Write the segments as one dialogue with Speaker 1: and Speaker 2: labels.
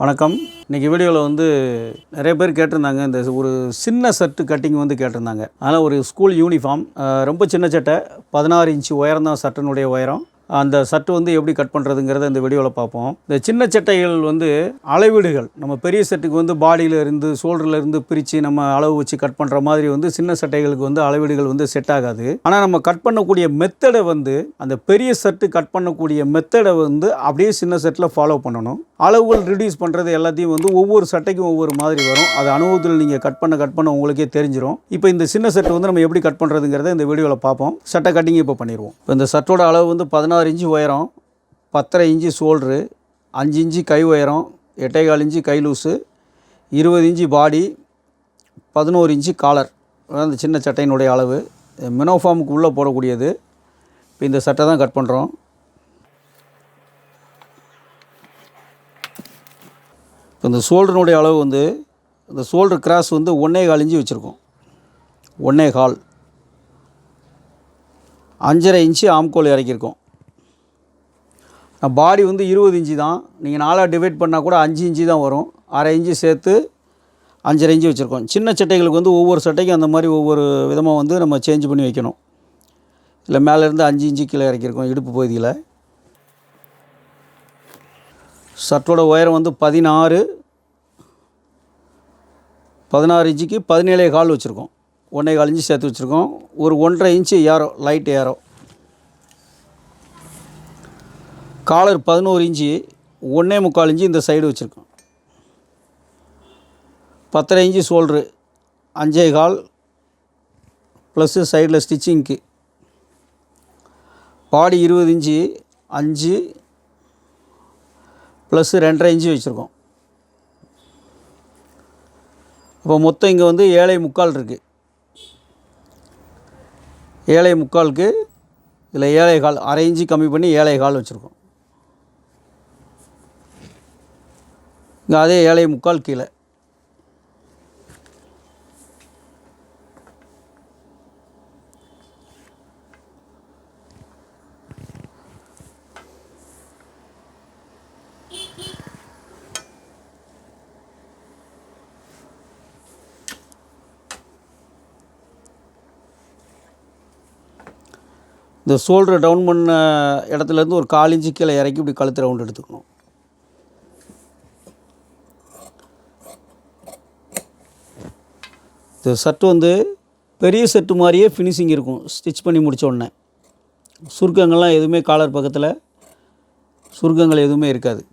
Speaker 1: வணக்கம். இன்றைக்கி வீடியோவில் நிறைய பேர் கேட்டிருந்தாங்க. இந்த ஒரு சின்ன ஷர்ட்டு கட்டிங் கேட்டிருந்தாங்க. அதனால் ஒரு ஸ்கூல் யூனிஃபார்ம், ரொம்ப சின்ன சட்டை, 16 இன்ச்சு உயரம் தான் சட்டினுடைய உயரம். அந்த ஷர்ட்டு எப்படி கட் பண்ணுறதுங்கிறத இந்த வீடியோவில் பார்ப்போம். இந்த சின்ன சட்டைகள் அளவீடுகள் நம்ம பெரிய ஷர்ட்டுக்கு பாடியில் இருந்து ஷோல்டரில் இருந்து பிரித்து நம்ம அளவு வச்சு கட் பண்ணுற மாதிரி சின்ன சட்டைகளுக்கு அளவீடுகள் செட் ஆகாது. ஆனால் நம்ம கட் பண்ணக்கூடிய மெத்தடை அந்த பெரிய ஷர்ட்டு கட் பண்ணக்கூடிய மெத்தடை அப்படியே சின்ன ஷர்ட்டில் ஃபாலோ பண்ணணும். அளவுகள் ரிடியூஸ் பண்ணுறது எல்லாத்தையும் ஒவ்வொரு சட்டைக்கும் ஒவ்வொரு மாதிரி வரும். அது அனுபவத்தில் நீங்கள் கட் பண்ண உங்களுக்கே தெரிஞ்சிடும். இப்போ இந்த சின்ன ஷர்ட் நம்ம எப்படி கட் பண்ணுறதுங்கிறத இந்த வீடியோவில் பார்ப்போம். சட்டை கட்டிங் இப்போ பண்ணிடுவோம். இப்போ இந்த ஷர்ட்டோட அளவு 16 இன்ச்சு உயரம், 10.5 இன்ச்சு ஷோல்ட்ரு, 5 இன்ச்சு கை உயரம், 8.25 இன்ச்சு கை loose, 20 inch body, 11 inch collar. அந்த சின்ன சட்டையினுடைய அளவு மினோஃபார்முக்கு உள்ளே போடக்கூடியது. இப்போ இந்த சட்டை தான் கட் பண்ணுறோம். இப்போ இந்த ஷோல்டருனுடைய அளவு இந்த ஷோல்டர் கிராஸ் 1.25 இன்ச்சு வச்சுருக்கோம். 1.25. 5.5 இன்ச்சு ஆம்கோல் இறக்கியிருக்கோம். பாடி 20 இன்ச்சு தான். நீங்கள் 4ஆக டிவைட் பண்ணால் கூட 5 இன்ச்சு தான் வரும். 1/2 இன்ச்சு சேர்த்து 5.5 இன்ச்சு வச்சுருக்கோம். சின்ன சட்டைகளுக்கு ஒவ்வொரு சட்டைக்கும் அந்த மாதிரி ஒவ்வொரு விதமாக நம்ம சேஞ்ச் பண்ணி வைக்கணும். இல்லை மேலேருந்து 5 இன்ச்சு கீழே இறக்கியிருக்கோம் இடுப்பு பகுதியில். ஷர்ட்டோட உயரம் 16 இன்ச்சுக்கு 17.25 வச்சுருக்கோம். 1.25 இன்ச்சு சேர்த்து வச்சுருக்கோம். ஒரு 1.5 inch arrow, light arrow. Collar 11 inch, 1.25 inch இந்த சைடு வச்சுருக்கோம். 10.5 இன்ச்சு ஷோல்ட்ரு, 5.25 ப்ளஸ்ஸு சைடில் ஸ்டிச்சிங்க்கு. பாடி 20 இன்ச்சு, 5 ப்ளஸ்ஸு 2.5 இன்ச்சு வச்சுருக்கோம். இப்போ மொத்தம் இங்கே 7.25 இருக்குது. 7.25க்கு இதில் 7.25, 1/2 இன்ச்சு கம்மி பண்ணி 7.25 வச்சுருக்கோம். இங்கே அதே 7.25 கீழே. இந்த ஷோல்டரை டவுன் பண்ண இடத்துலேருந்து ஒரு 1/4 இன்ச்சு கீழே இறக்கி இப்படி கழுத்து ரவுண்ட் எடுத்துக்கணும். இந்த ஷர்ட்டு பெரிய ஷர்ட்டு மாதிரியே ஃபினிஷிங் இருக்கும். ஸ்டிச் பண்ணி முடித்த உடனே சுருக்கங்கள்லாம் எதுவுமே காலர் பக்கத்தில் சுருக்கங்கள் எதுவுமே இருக்காது.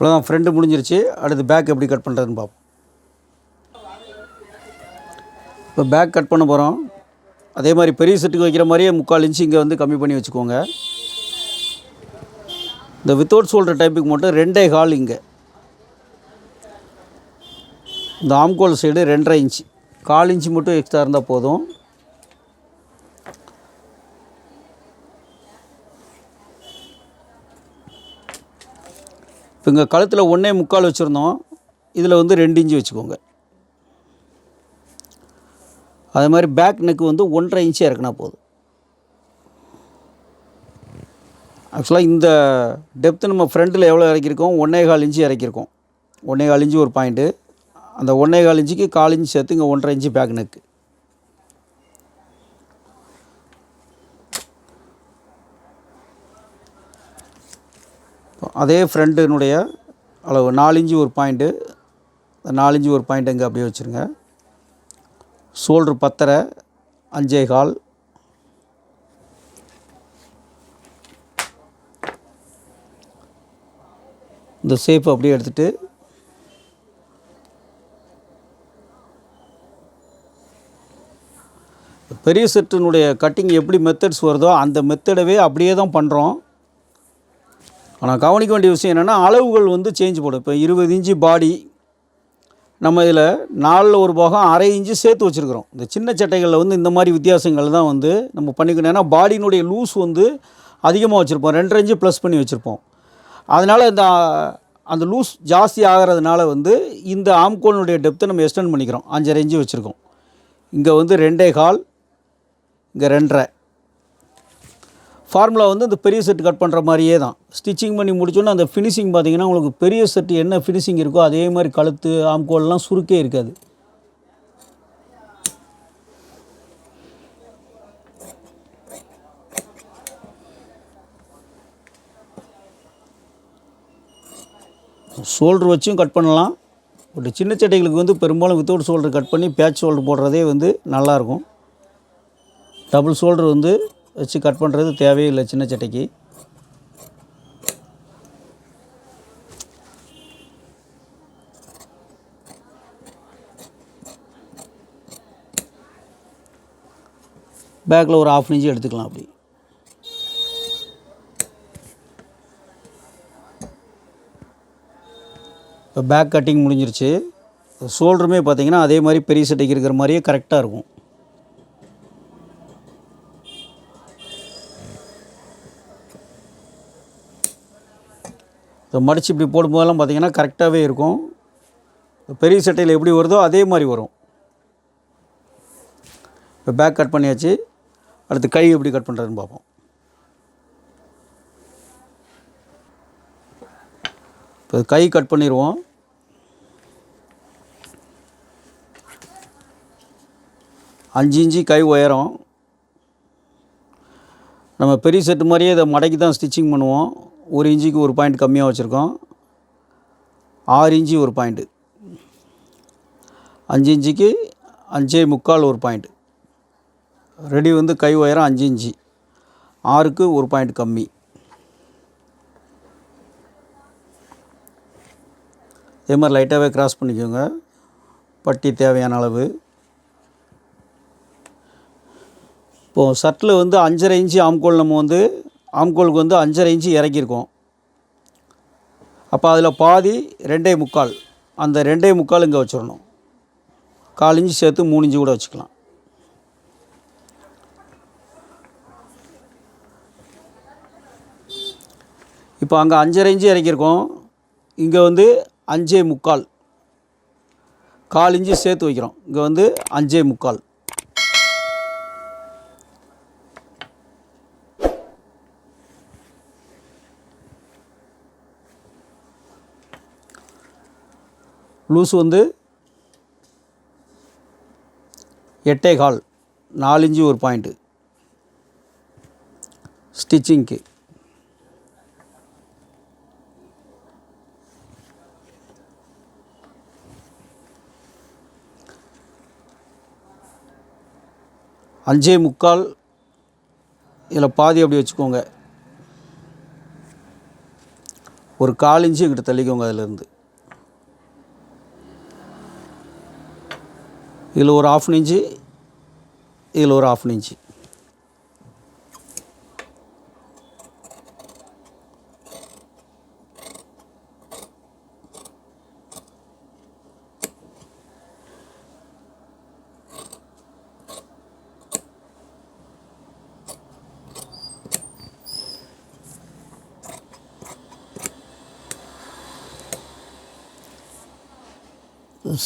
Speaker 1: அவ்வளோதான், ஃப்ரெண்டு முடிஞ்சிருச்சு. அடுத்து பேக் எப்படி கட் பண்ணுறதுன்னு பார்ப்போம். இப்போ பேக் கட் பண்ண போகிறோம். அதே மாதிரி பெரிய செட்டுக்கு வைக்கிற மாதிரியே 3/4 இன்ச்சு இங்கே கம்மி பண்ணி வச்சுக்கோங்க. இந்த வித்தவுட் ஷோல்டர் டைப்புக்கு மட்டும் 2.25 இங்கே. இந்த ஆம்கோல் சைடு 2.5 இன்ச்சு, 1/4 இன்ச்சு மட்டும் எக்ஸ்ட்ரா இருந்தால் போதும். இப்போ இங்கே கழுத்தில் 1.25 வச்சுருந்தோம். இதில் 2 இன்ச்சு வச்சுக்கோங்க. அதே மாதிரி பேக் நெக்கு 1.5 இன்ச்சு இறக்குனா போதும். ஆக்சுவலாக இந்த டெப்த்து நம்ம ஃப்ரண்ட்டில் எவ்வளோ இறக்கியிருக்கோம், 1.25 இன்ச்சு இறக்கியிருக்கோம். 1.25 இன்ச்சு ஒரு பாயிண்ட்டு. அந்த 1.25 இன்ச்சுக்கு 1/4 இன்ச்சு சேர்த்து இங்கே 1.5 இன்ச்சு பேக் நெக்கு. அதே ஃப்ரண்ட்டினுடைய அளவு 4 இன்ச்சு ஒரு பாயிண்ட்டு. 4 இன்ச்சு ஒரு பாயிண்ட் இங்கே அப்படியே வச்சுருங்க. ஷோல்ட்ரு 10.5, 5.25. இந்த ஷேப் அப்படியே எடுத்துகிட்டு பெரிய செட்டினுடைய கட்டிங் எப்படி மெத்தட்ஸ் வருதோ அந்த மெத்தடவே அப்படியே தான் பண்ணுறோம். ஆனால் கவனிக்க வேண்டிய விஷயம் என்னென்னா, அளவுகள் வந்து சேஞ்ச் போடும். இப்போ 20 இன்ச்சு பாடி, நம்ம இதில் 4ல் ஒரு பாகம் 1/2 இன்ச்சு சேர்த்து வச்சுருக்கிறோம். இந்த சின்ன சட்டைகளில் வந்து இந்த மாதிரி வித்தியாசங்கள் தான் வந்து நம்ம பண்ணிக்கணும். ஏன்னா பாடியினுடைய லூஸ் வந்து அதிகமாக வச்சுருப்போம், 2.5 இன்ச்சு ப்ளஸ் பண்ணி வச்சுருப்போம். அதனால் அந்த லூஸ் ஜாஸ்தி ஆகிறதுனால வந்து இந்த ஆம்கோலினுடைய டெப்த்தை நம்ம எக்ஸ்டெண்ட் பண்ணிக்கிறோம். 5.5 இன்ச்சு வச்சுருக்கோம். இங்கே வந்து 2.25, இங்கே 2.5. ஃபார்முலா வந்து இந்த பெரிய செட்டு கட் பண்ணுற மாதிரியே தான். ஸ்டிச்சிங் பண்ணி முடிச்சோன்னா அந்த ஃபினிஷிங் பார்த்திங்கன்னா உங்களுக்கு பெரிய செட்டு என்ன ஃபினிஷிங் இருக்கோ அதே மாதிரி கழுத்து ஆம்கோல்லாம் சுருக்கே இருக்காது. ஷோல்ட்ரு வச்சும் கட் பண்ணலாம். ஒரு சின்ன சட்டைகளுக்கு வந்து பெரும்பாலும் வித்தவுட் ஷோல்டர் கட் பண்ணி பேட்ச் ஷோல்டர் போடுறதே வந்து நல்லாயிருக்கும். டபுள் ஷோல்டர் வந்து வச்சு கட் பண்ணுறது தேவையில்லை சின்ன சட்டைக்கு. பேக்கில் ஒரு 1/2 இன்ச்சு எடுத்துக்கலாம். அப்படி இப்போ பேக் கட்டிங் முடிஞ்சிருச்சு. ஷோல்டருமே பார்த்திங்கன்னா அதே மாதிரி பெரிய சட்டைக்கு இருக்கிற மாதிரியே கரெக்டாக இருக்கும். இப்போ மடித்து இப்படி போடும்போதெல்லாம் பார்த்திங்கன்னா கரெக்டாகவே இருக்கும். பெரிய சட்டையில் எப்படி வருதோ அதே மாதிரி வரும். இப்போ பேக் கட் பண்ணியாச்சு. அடுத்து கை எப்படி கட் பண்ணுறதுன்னு பார்ப்போம். இப்போ கை கட் பண்ணிடுவோம். அஞ்சு இன்ச்சு கை உயரம். நம்ம பெரிய செட்டு மாதிரியே இதை மடக்கி தான் ஸ்டிச்சிங் பண்ணுவோம். 1 இன்ச்சுக்கு ஒரு பாயிண்ட் கம்மியாக வச்சுருக்கோம். 6 இன்ச்சு ஒரு பாயிண்ட்டு, 5 இன்ச்சுக்கு 5.25 ஒரு பாயிண்ட்டு. ரெடி வந்து கை உயரம் 5 இன்ச்சு, 6க்கு ஒரு பாயிண்ட் கம்மி. இதே மாதிரி லைட்டாகவே கிராஸ் பண்ணிக்கோங்க. பட்டி தேவையான அளவு. இப்போது ஷர்ட்டில் வந்து 5.5 இன்ச்சு ஆம்கோல் நம்ம வந்து ஆம்கோலுக்கு வந்து 5.5 இன்ச்சு இறக்கியிருக்கோம். அப்போ அதில் பாதி 2.25, அந்த 2.25 இங்கே வச்சிடணும். 1/4 இன்ச்சு சேர்த்து 3 இன்ச்சு கூட வச்சுக்கலாம். இப்போ அங்கே 5.5 இன்ச்சு இறக்கியிருக்கோம். இங்கே வந்து 5.25, 1/4 இன்ச்சு சேர்த்து வைக்கிறோம். இங்கே வந்து 5.25. லூஸ் வந்து 8.25, 4 இன்ச்சு ஒரு பாயிண்ட்டு ஸ்டிச்சிங்க்கு. அஞ்சே முக்கால் இதில் பாதி அப்படி வச்சுக்கோங்க. ஒரு 1/4 இன்ச்சு இங்கிட்ட தள்ளிக்கோங்க. அதிலேருந்து இதில் ஒரு 1/2 இன்ச்சு, இதில் ஒரு 1/2 இன்ச்சு.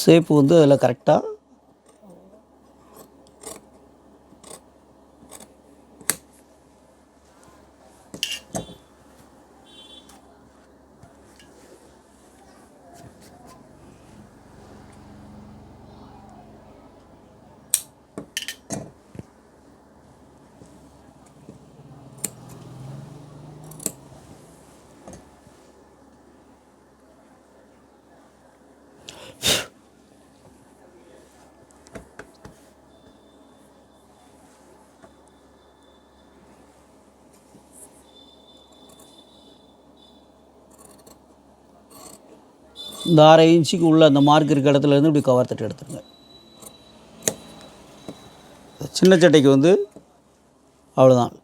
Speaker 1: ஷேப்பு வந்து அதில் கரெக்டாக இந்த 1/2 இன்ச்சுக்கு உள்ள அந்த மார்க் இருக்க இடத்துலேருந்து இப்படி கவர் தட்டு எடுத்துருங்க. சின்ன சட்டைக்கு வந்து அவ்வளோதான்.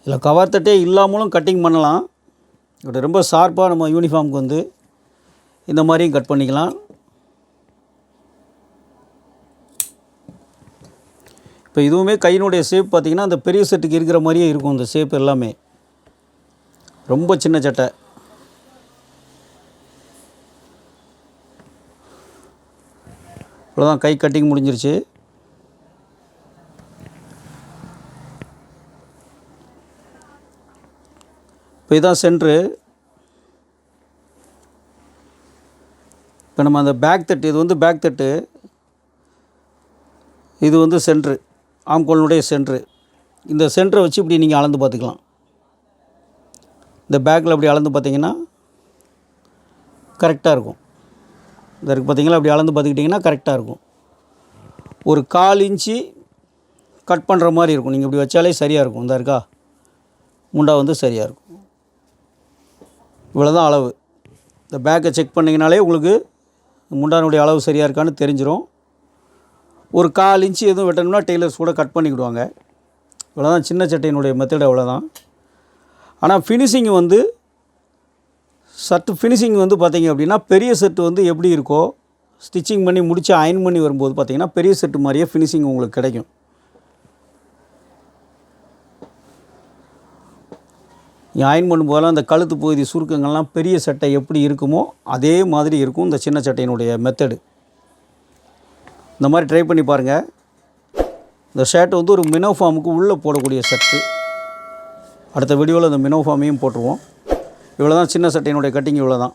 Speaker 1: இதில் கவர் தட்டே இல்லாமலும் கட்டிங் பண்ணலாம். இப்படி ரொம்ப ஷார்ப்பாக நம்ம யூனிஃபார்முக்கு வந்து இந்த மாதிரியும் கட் பண்ணிக்கலாம். இப்போ இதுவுமே கையினுடைய ஷேப் பார்த்திங்கன்னா அந்த பெரிய செட்டுக்கு இருக்கிற மாதிரியே இருக்கும். இந்த ஷேப் எல்லாமே ரொம்ப சின்ன சட்டை. இவ்வளோதான், கை கட்டிங் முடிஞ்சிருச்சு. இப்போ இதுதான் சென்ட்ரு. இப்போ நம்ம அந்த பேக் தட்டு, இது வந்து பேக் தட்டு, இது வந்து சென்ட்ரு, ஆம்கோலினுடைய சென்ட்ரு. இந்த சென்டரை வச்சு இப்படி நீங்கள் அளந்து பார்த்துக்கலாம். இந்த பேக்கில் அப்படி அளந்து பார்த்தீங்கன்னா கரெக்டாக இருக்கும். இந்த இருக்குது பார்த்தீங்களா, அப்படி அளந்து பார்த்துக்கிட்டிங்கன்னா கரெக்டாக இருக்கும். ஒரு 1/4 இன்ச்சு கட் பண்ணுற மாதிரி இருக்கும். நீங்கள் இப்படி வச்சாலே சரியாக இருக்கும். இந்த இருக்கா, முண்டா வந்து சரியாக இருக்கும். இவ்வளோ தான் அளவு. இந்த பேக்கை செக் பண்ணிங்கனாலே உங்களுக்கு முண்டானுடைய அளவு சரியாக இருக்கான்னு தெரிஞ்சிடும். ஒரு 1/4 இன்ச்சு எதுவும் வெட்டணும்னா டெய்லர்ஸ் கூட கட் பண்ணிக்கிடுவாங்க. இவ்வளோ தான் சின்ன சட்டையினுடைய மெத்தட். அவ்வளோதான். ஆனால் ஃபினிஷிங் வந்து சர்ட்டு ஃபினிஷிங் வந்து பார்த்திங்க அப்படின்னா பெரிய செட்டு வந்து எப்படி இருக்கோ, ஸ்டிச்சிங் பண்ணி முடித்து அயன் பண்ணி வரும்போது பார்த்திங்கன்னா பெரிய செட்டு மாதிரியே ஃபினிஷிங் உங்களுக்கு கிடைக்கும். நீங்கள் அயன் பண்ணும்போதெல்லாம் அந்த கழுத்து பகுதி சுருக்கங்கள்லாம் பெரிய சட்டை எப்படி இருக்குமோ அதே மாதிரி இருக்கும் இந்த சின்ன சட்டையினுடைய மெத்தடு. இந்த மாதிரி ட்ரை பண்ணி பாருங்கள். இந்த ஷர்ட் வந்து ஒரு மினோ ஃபார்முக்கு உள்ளே போடக்கூடிய ஷர்ட்டு. அடுத்த வீடியோவில் இந்த மினோ ஃபார்மையும் போட்டுருவோம். இவ்வளோ தான் சின்ன சட்டையினுடைய கட்டிங். இவ்வளோ தான்.